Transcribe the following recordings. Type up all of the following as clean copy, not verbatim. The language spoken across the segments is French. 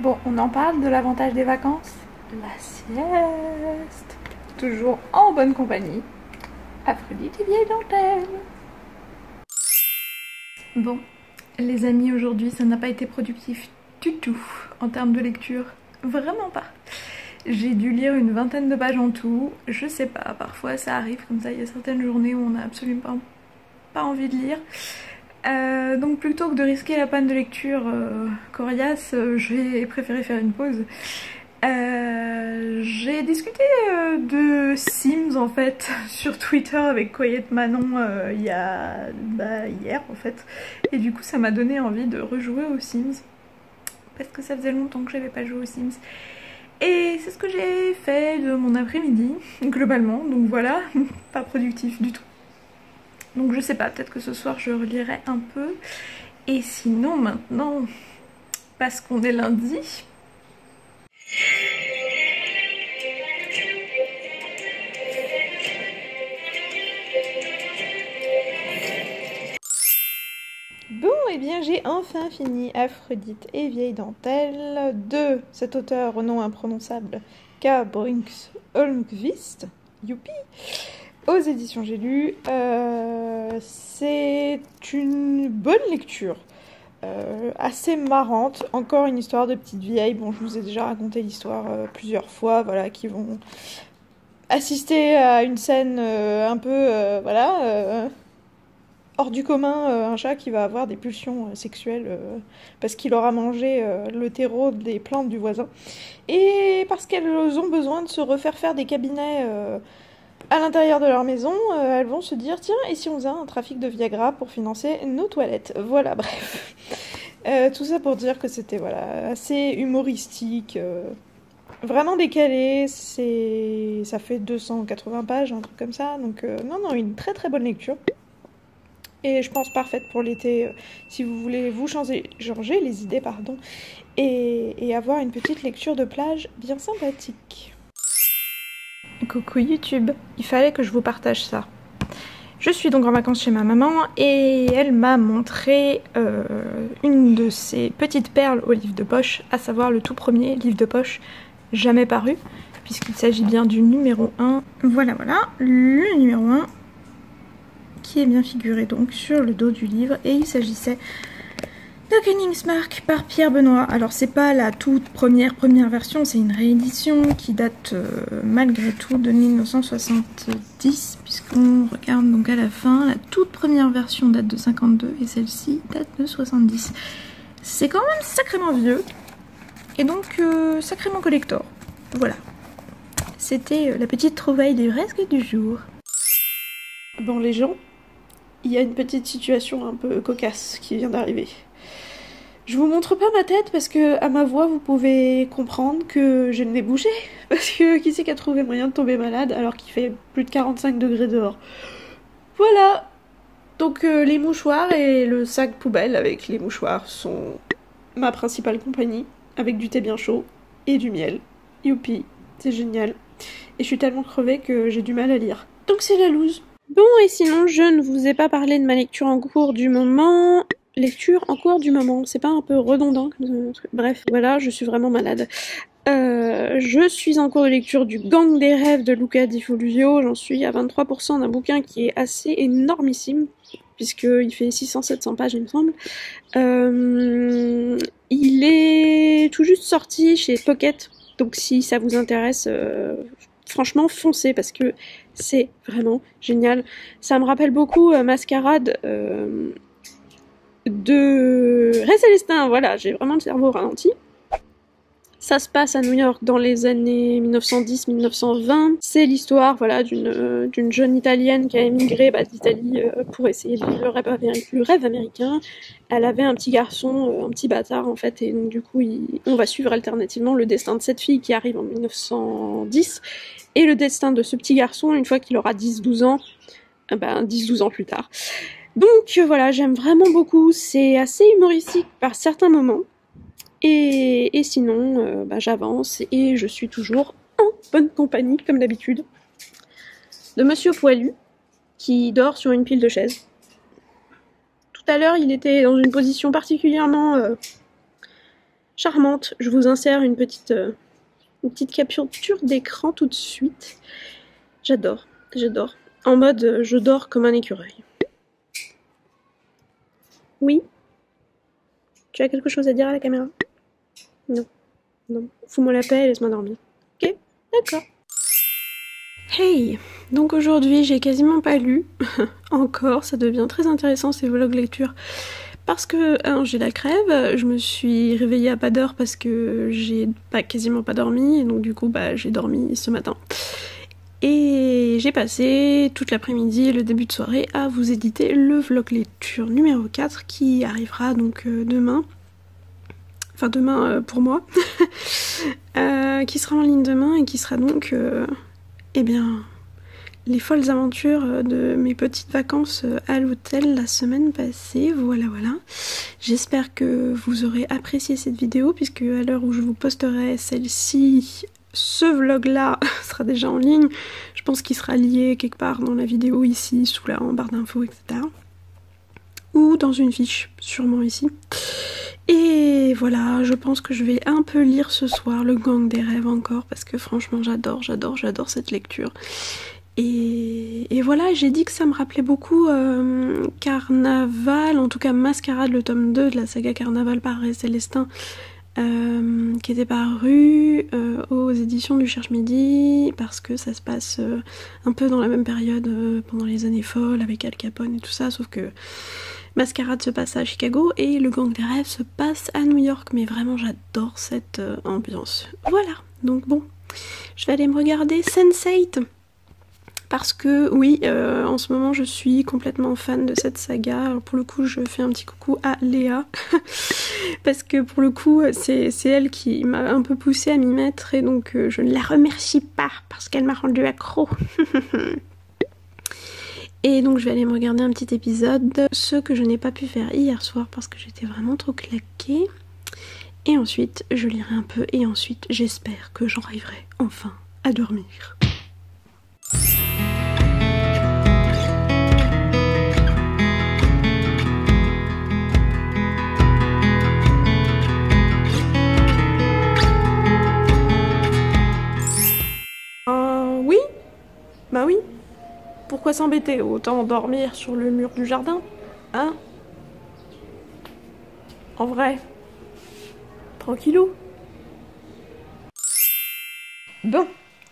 Bon, on en parle de l'avantage des vacances? La sieste. Toujours en bonne compagnie. Aphrodite et vieille dentelle. Bon, les amis, aujourd'hui, ça n'a pas été productif du tout en termes de lecture. Vraiment pas. J'ai dû lire une vingtaine de pages en tout. Je sais pas, parfois ça arrive comme ça. Il y a certaines journées où on n'a absolument pas envie de lire. Donc plutôt que de risquer la panne de lecture coriace, j'ai préféré faire une pause. J'ai discuté de Sims en fait sur Twitter avec Quiet Manon hier en fait, et du coup ça m'a donné envie de rejouer aux Sims parce que ça faisait longtemps que j'avais pas joué aux Sims, et c'est ce que j'ai fait de mon après-midi globalement. Donc voilà, pas productif du tout. Donc je sais pas, peut-être que ce soir je relirai un peu. Et sinon maintenant, parce qu'on est lundi, bon, et bien j'ai enfin fini Aphrodite et vieille dentelle de cet auteur au nom imprononçable K. Brinks Holmqvist, youpi, aux éditions J'ai lu. C'est une bonne lecture, assez marrante, encore une histoire de petite vieille. Bon, je vous ai déjà raconté l'histoire plusieurs fois, voilà, qui vont assister à une scène un peu, hors du commun, un chat qui va avoir des pulsions sexuelles parce qu'il aura mangé le terreau des plantes du voisin, et parce qu'elles ont besoin de se refaire faire des cabinets à l'intérieur de leur maison, elles vont se dire tiens, et si on faisait un trafic de Viagra pour financer nos toilettes. Voilà, bref. Tout ça pour dire que c'était voilà, assez humoristique, vraiment décalé. Ça fait 280 pages, un truc comme ça, donc non, une très très bonne lecture. Et je pense parfaite pour l'été, si vous voulez vous changer les idées, pardon, et avoir une petite lecture de plage bien sympathique. Coucou YouTube, il fallait que je vous partage ça. Je suis donc en vacances chez ma maman et elle m'a montré une de ses petites perles au livre de poche, à savoir le tout premier livre de poche jamais paru, puisqu'il s'agit bien du numéro 1. Voilà, le numéro 1 qui est bien figuré donc sur le dos du livre, et il s'agissait de Königsmarck par Pierre Benoît. Alors c'est pas la toute première version, c'est une réédition qui date malgré tout de 1970, puisqu'on regarde donc à la fin, la toute première version date de 52 et celle-ci date de 70. C'est quand même sacrément vieux, et donc sacrément collector. Voilà, c'était la petite trouvaille des fresques du jour. Bon les gens, il y a une petite situation un peu cocasse qui vient d'arriver. Je vous montre pas ma tête parce que à ma voix vous pouvez comprendre que je n'ai bougé, parce que qui c'est qui a trouvé moyen de tomber malade alors qu'il fait plus de 45 degrés dehors. Voilà. Donc les mouchoirs et le sac poubelle avec les mouchoirs sont ma principale compagnie, avec du thé bien chaud et du miel. Youpi, c'est génial. Et je suis tellement crevée que j'ai du mal à lire. Donc c'est la loose. Bon, et sinon je ne vous ai pas parlé de ma lecture en cours du moment. C'est pas un peu redondant comme ça? Bref, voilà, je suis vraiment malade. Je suis en cours de lecture du Gang des rêves de Luca Di Fulvio. J'en suis à 23% d'un bouquin qui est assez énormissime, puisqu'il fait 600-700 pages il me semble. Il est tout juste sorti chez Pocket, donc si ça vous intéresse, franchement foncez, parce que c'est vraiment génial. Ça me rappelle beaucoup Mascarade de Ray Célestin, voilà, j'ai vraiment le cerveau ralenti. Ça se passe à New York dans les années 1910-1920. C'est l'histoire, voilà, d'une jeune italienne qui a émigré d'Italie pour essayer de vivre le rêve américain. Elle avait un petit garçon, un petit bâtard en fait, et donc du coup on va suivre alternativement le destin de cette fille qui arrive en 1910 et le destin de ce petit garçon une fois qu'il aura 10-12 ans, 10-12 ans plus tard. Donc voilà, j'aime vraiment beaucoup, c'est assez humoristique par certains moments, et sinon j'avance et je suis toujours en bonne compagnie comme d'habitude de Monsieur Poilu qui dort sur une pile de chaises. Tout à l'heure il était dans une position particulièrement charmante. Je vous insère une petite capture d'écran tout de suite. J'adore, j'adore. En mode je dors comme un écureuil. Oui? Tu as quelque chose à dire à la caméra? Non. Non. Fous-moi la paix et laisse-moi dormir. Ok? D'accord. Hey! Donc aujourd'hui j'ai quasiment pas lu. Encore, ça devient très intéressant ces vlogs lecture. Parce que j'ai la crève, je me suis réveillée à pas d'heure parce que j'ai quasiment pas dormi, et donc du coup j'ai dormi ce matin. Et j'ai passé toute l'après-midi et le début de soirée à vous éditer le vlog lecture numéro 4 qui arrivera donc demain. Enfin demain pour moi. Qui sera en ligne demain et qui sera donc eh bien les folles aventures de mes petites vacances à l'hôtel la semaine passée. Voilà. J'espère que vous aurez apprécié cette vidéo puisque à l'heure où je vous posterai celle-ci, ce vlog-là sera déjà en ligne. Je pense qu'il sera lié quelque part dans la vidéo ici, en barre d'infos, etc. Ou dans une fiche, sûrement ici. Et voilà, je pense que je vais un peu lire ce soir Le Gang des Rêves encore parce que franchement j'adore cette lecture. Et voilà, j'ai dit que ça me rappelait beaucoup Carnaval, en tout cas Mascarade, le tome 2 de la saga Carnaval par Ray Célestin, qui était paru aux éditions du Cherche-Midi, parce que ça se passe un peu dans la même période pendant les années folles avec Al Capone et tout ça, sauf que Mascarade se passe à Chicago et Le Gang des Rêves se passe à New York, mais vraiment j'adore cette ambiance. Voilà, donc bon, je vais aller me regarder Sense8. Parce que oui, en ce moment je suis complètement fan de cette saga. Alors pour le coup je fais un petit coucou à Léa. Parce que pour le coup c'est elle qui m'a un peu poussée à m'y mettre. Et donc je ne la remercie pas parce qu'elle m'a rendu accro. Et donc je vais aller me regarder un petit épisode. Ce que je n'ai pas pu faire hier soir parce que j'étais vraiment trop claquée. Et ensuite je lirai un peu et ensuite j'espère que j'arriverai enfin à dormir. Oui? Bah oui. Pourquoi s'embêter? Autant dormir sur le mur du jardin, hein? En vrai. Tranquillou. Bon,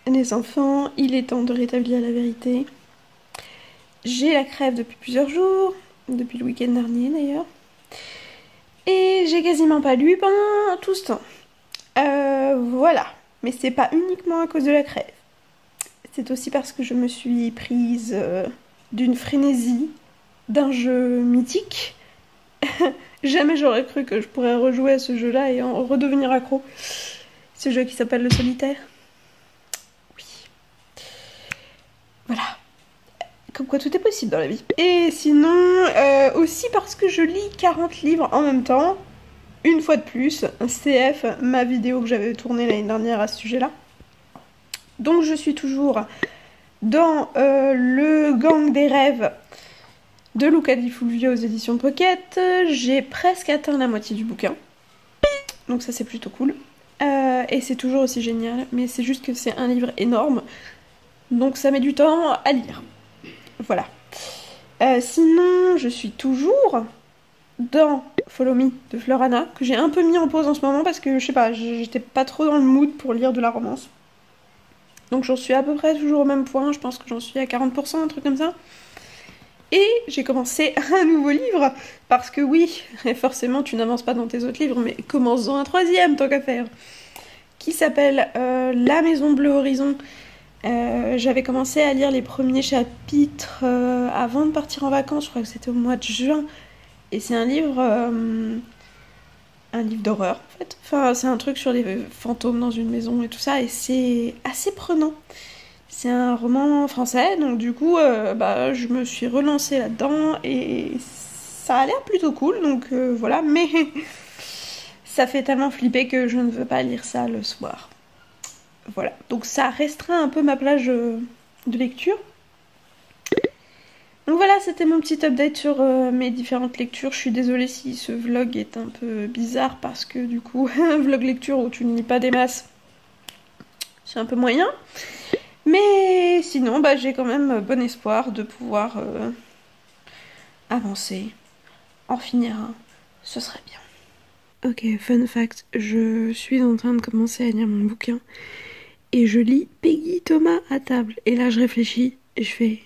les enfants, il est temps de rétablir la vérité. J'ai la crève depuis plusieurs jours, depuis le week-end dernier d'ailleurs. Et j'ai quasiment pas lu pendant tout ce temps. Voilà. Mais c'est pas uniquement à cause de la crève. C'est aussi parce que je me suis prise d'une frénésie d'un jeu mythique. Jamais j'aurais cru que je pourrais rejouer à ce jeu-là et en redevenir accro. Ce jeu qui s'appelle le solitaire. Oui. Voilà. Comme quoi tout est possible dans la vie. Et sinon, aussi parce que je lis 40 livres en même temps. Une fois de plus, CF, ma vidéo que j'avais tournée l'année dernière à ce sujet-là. Donc je suis toujours dans Le Gang des Rêves de Luca Di Fulvio aux éditions Pocket. J'ai presque atteint la moitié du bouquin. Donc ça c'est plutôt cool. Et c'est toujours aussi génial, mais c'est juste que c'est un livre énorme. Donc ça met du temps à lire. Voilà. Sinon, je suis toujours dans Follow Me de Florana, que j'ai un peu mis en pause en ce moment parce que, je sais pas, j'étais pas trop dans le mood pour lire de la romance. Donc j'en suis à peu près toujours au même point, je pense que j'en suis à 40%, un truc comme ça. Et j'ai commencé un nouveau livre, parce que oui, forcément tu n'avances pas dans tes autres livres, mais commence-en un troisième, tant qu'à faire. Qui s'appelle La Maison Bleue Horizon. J'avais commencé à lire les premiers chapitres avant de partir en vacances, je crois que c'était au mois de juin. Et c'est un livre d'horreur en fait. Enfin, c'est un truc sur les fantômes dans une maison et tout ça, et c'est assez prenant. C'est un roman français, donc du coup, je me suis relancée là-dedans et ça a l'air plutôt cool, donc voilà, mais ça fait tellement flipper que je ne veux pas lire ça le soir. Voilà, donc ça restreint un peu ma plage de lecture. Donc voilà, c'était mon petit update sur mes différentes lectures. Je suis désolée si ce vlog est un peu bizarre parce que du coup, un vlog lecture où tu ne lis pas des masses, c'est un peu moyen. Mais sinon, bah, j'ai quand même bon espoir de pouvoir avancer, en finir un, ce serait bien. Ok, fun fact, je suis en train de commencer à lire mon bouquin et je lis Peggy Thomas à table. Et là je réfléchis et je fais...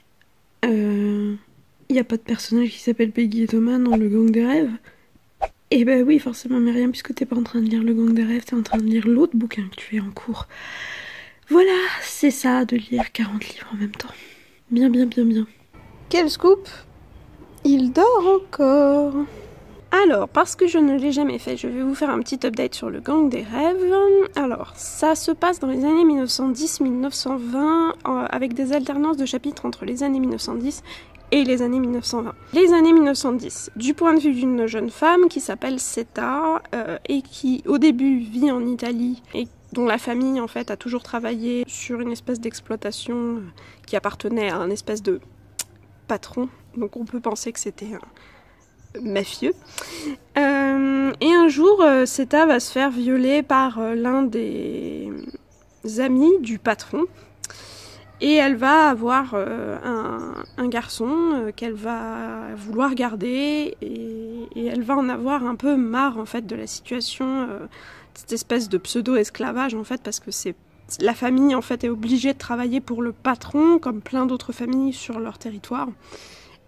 y a pas de personnage qui s'appelle Peggy et Thomas dans le Gang des rêves? Et bah oui, forcément Myriam, puisque t'es pas en train de lire le Gang des rêves, t'es en train de lire l'autre bouquin que tu fais en cours. Voilà, c'est ça de lire 40 livres en même temps. Bien, bien, bien, bien. Quel scoop! Il dort encore. Alors, parce que je ne l'ai jamais fait, je vais vous faire un petit update sur le Gang des rêves. Alors, ça se passe dans les années 1910-1920, avec des alternances de chapitres entre les années 1910 et les années 1920. Les années 1910, du point de vue d'une jeune femme qui s'appelle Seta, et qui au début vit en Italie, et dont la famille en fait a toujours travaillé sur une espèce d'exploitation qui appartenait à un espèce de patron, donc on peut penser que c'était un mafieux. Et un jour, Seta va se faire violer par l'un des amis du patron. Et elle va avoir un garçon qu'elle va vouloir garder. Et elle va en avoir un peu marre en fait de la situation, cette espèce de pseudo-esclavage en fait, parce que la famille en fait est obligée de travailler pour le patron, comme plein d'autres familles sur leur territoire.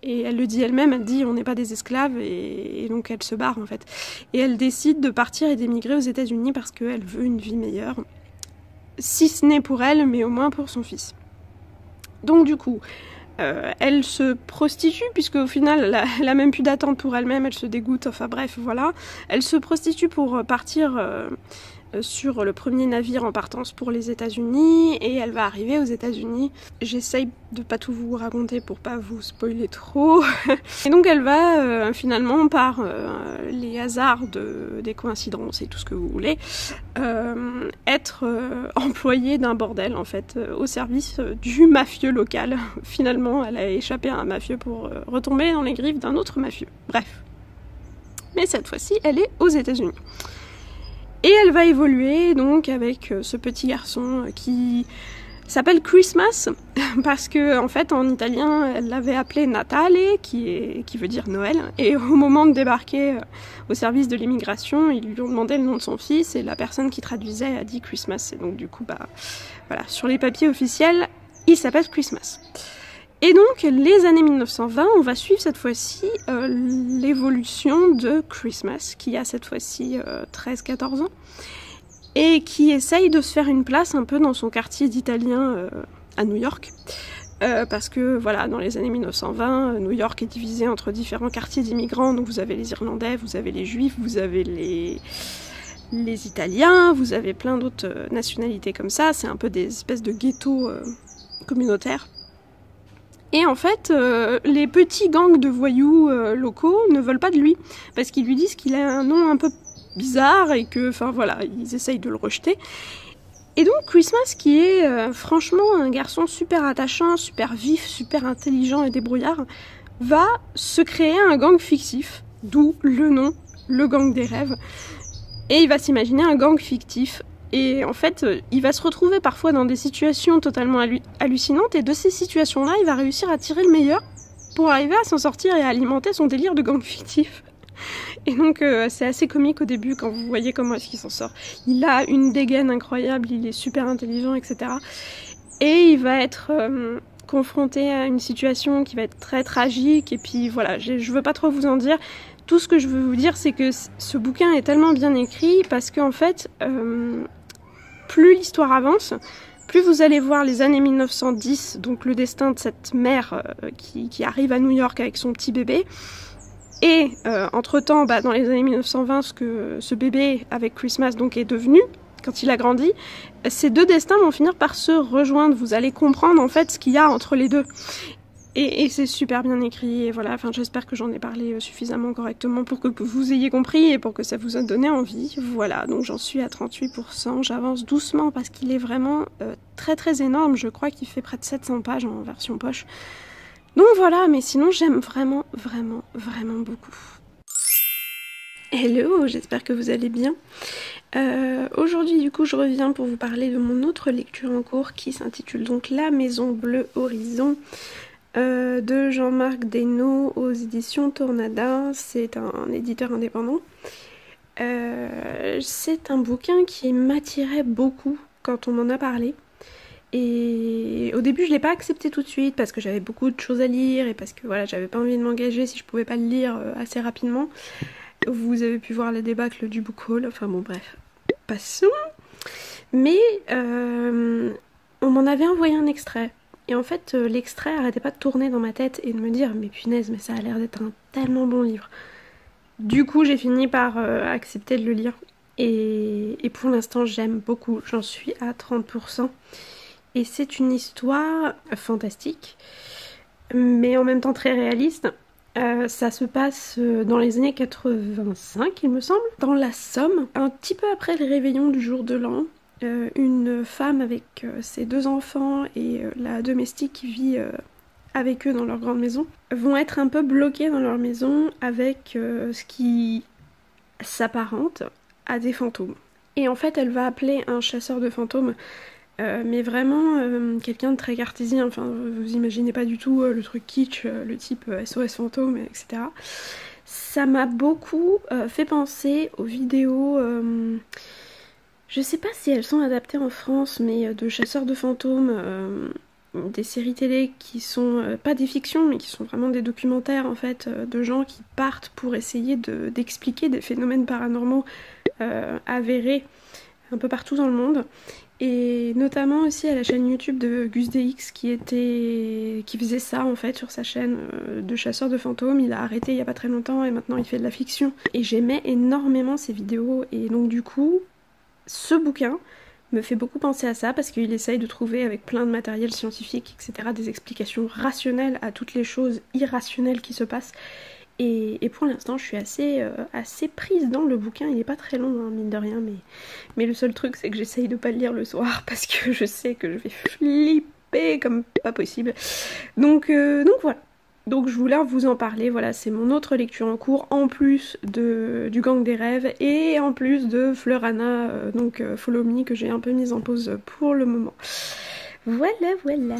Et elle le dit elle-même, elle dit on n'est pas des esclaves, et donc elle se barre en fait. Et elle décide de partir et d'émigrer aux États-Unis parce qu'elle veut une vie meilleure. Si ce n'est pour elle, mais au moins pour son fils. Donc du coup, elle se prostitue, puisque au final, elle a même plus d'attente pour elle-même, elle se dégoûte, enfin bref, voilà. Elle se prostitue pour partir sur le premier navire en partance pour les États-Unis, et elle va arriver aux États-Unis. J'essaye de pas tout vous raconter pour pas vous spoiler trop. Et donc elle va finalement, par les hasards des coïncidences et tout ce que vous voulez, être employée d'un bordel en fait, au service du mafieux local. Finalement, elle a échappé à un mafieux pour retomber dans les griffes d'un autre mafieux. Bref. Mais cette fois-ci, elle est aux États-Unis. Et elle va évoluer donc avec ce petit garçon qui s'appelle Christmas, parce que en fait en italien elle l'avait appelé Natale, qui veut dire Noël, et au moment de débarquer au service de l'immigration, ils lui ont demandé le nom de son fils, et la personne qui traduisait a dit Christmas, et donc du coup bah voilà, sur les papiers officiels il s'appelle Christmas. Et donc, les années 1920, on va suivre cette fois-ci l'évolution de Christmas, qui a cette fois-ci 13-14 ans, et qui essaye de se faire une place un peu dans son quartier d'Italiens à New York. Parce que, voilà, dans les années 1920, New York est divisé entre différents quartiers d'immigrants, donc vous avez les Irlandais, vous avez les Juifs, vous avez les Italiens, vous avez plein d'autres nationalités comme ça, c'est un peu des espèces de ghettos communautaires. Et en fait, les petits gangs de voyous locaux ne veulent pas de lui, parce qu'ils lui disent qu'il a un nom un peu bizarre et que, enfin voilà, ils essayent de le rejeter. Et donc Christmas, qui est franchement un garçon super attachant, super vif, super intelligent et débrouillard, va se créer un gang fictif, d'où le nom, le gang des rêves. Et il va s'imaginer un gang fictif. Et en fait, il va se retrouver parfois dans des situations totalement hallucinantes, et de ces situations-là, il va réussir à tirer le meilleur pour arriver à s'en sortir et à alimenter son délire de gang fictif. Et donc, c'est assez comique au début quand vous voyez comment est-ce qu'il s'en sort. Il a une dégaine incroyable, il est super intelligent, etc. Et il va être confronté à une situation qui va être très tragique, et puis voilà, je veux pas trop vous en dire. Tout ce que je veux vous dire, c'est que ce bouquin est tellement bien écrit, parce qu'en fait, plus l'histoire avance, plus vous allez voir les années 1910, donc le destin de cette mère qui arrive à New York avec son petit bébé, et entre-temps, dans les années 1920, ce que ce bébé avec Christmas donc est devenu, quand il a grandi, ces deux destins vont finir par se rejoindre. Vous allez comprendre en fait ce qu'il y a entre les deux. Et c'est super bien écrit, et voilà, enfin j'espère que j'en ai parlé suffisamment correctement pour que vous ayez compris et pour que ça vous a donné envie. Voilà, donc j'en suis à 38%, j'avance doucement parce qu'il est vraiment très très énorme, je crois qu'il fait près de 700 pages en version poche. Donc voilà, mais sinon j'aime vraiment, vraiment, vraiment beaucoup. Hello, j'espère que vous allez bien. Aujourd'hui du coup je reviens pour vous parler de mon autre lecture en cours qui s'intitule donc La Maison Bleue Horizon de Jean-Marc Desnos aux éditions Tornada. C'est un éditeur indépendant. C'est un bouquin qui m'attirait beaucoup quand on m'en a parlé. Et au début je l'ai pas accepté tout de suite parce que j'avais beaucoup de choses à lire et parce que voilà, j'avais pas envie de m'engager si je pouvais pas le lire assez rapidement. Vous avez pu voir la débâcle du book haul, enfin bon bref, passons. Mais on m'en avait envoyé un extrait. Et en fait l'extrait arrêtait pas de tourner dans ma tête et de me dire mais punaise, mais ça a l'air d'être un tellement bon livre. Du coup j'ai fini par accepter de le lire. Et pour l'instant j'aime beaucoup, j'en suis à 30%. Et c'est une histoire fantastique, mais en même temps très réaliste. Ça se passe dans les années 85, il me semble, dans la Somme, un petit peu après le réveillon du jour de l'an. Une femme avec ses 2 enfants et la domestique qui vit avec eux dans leur grande maison vont être un peu bloqués dans leur maison avec ce qui s'apparente à des fantômes. Et en fait, elle va appeler un chasseur de fantômes, mais vraiment quelqu'un de très cartésien, enfin vous imaginez pas du tout le truc kitsch, le type SOS fantôme, etc. Ça m'a beaucoup fait penser aux vidéos, je sais pas si elles sont adaptées en France, mais de chasseurs de fantômes, des séries télé qui sont pas des fictions, mais qui sont vraiment des documentaires en fait, de gens qui partent pour essayer d'expliquer des phénomènes paranormaux avérés un peu partout dans le monde. Et notamment aussi à la chaîne YouTube de Gus DX qui faisait ça en fait sur sa chaîne de chasseur de fantômes. Il a arrêté il y a pas très longtemps et maintenant il fait de la fiction. Et j'aimais énormément ses vidéos et donc du coup ce bouquin me fait beaucoup penser à ça parce qu'il essaye de trouver avec plein de matériel scientifique, etc., des explications rationnelles à toutes les choses irrationnelles qui se passent. Et pour l'instant, je suis assez prise dans le bouquin. Il est pas très long, hein, mine de rien, mais le seul truc, c'est que j'essaye de pas le lire le soir parce que je sais que je vais flipper comme pas possible. Donc voilà. Donc je voulais vous en parler. Voilà, c'est mon autre lecture en cours, en plus du Gang des Rêves et en plus de Fleurana, donc Follow Me, que j'ai un peu mise en pause pour le moment. Voilà, voilà.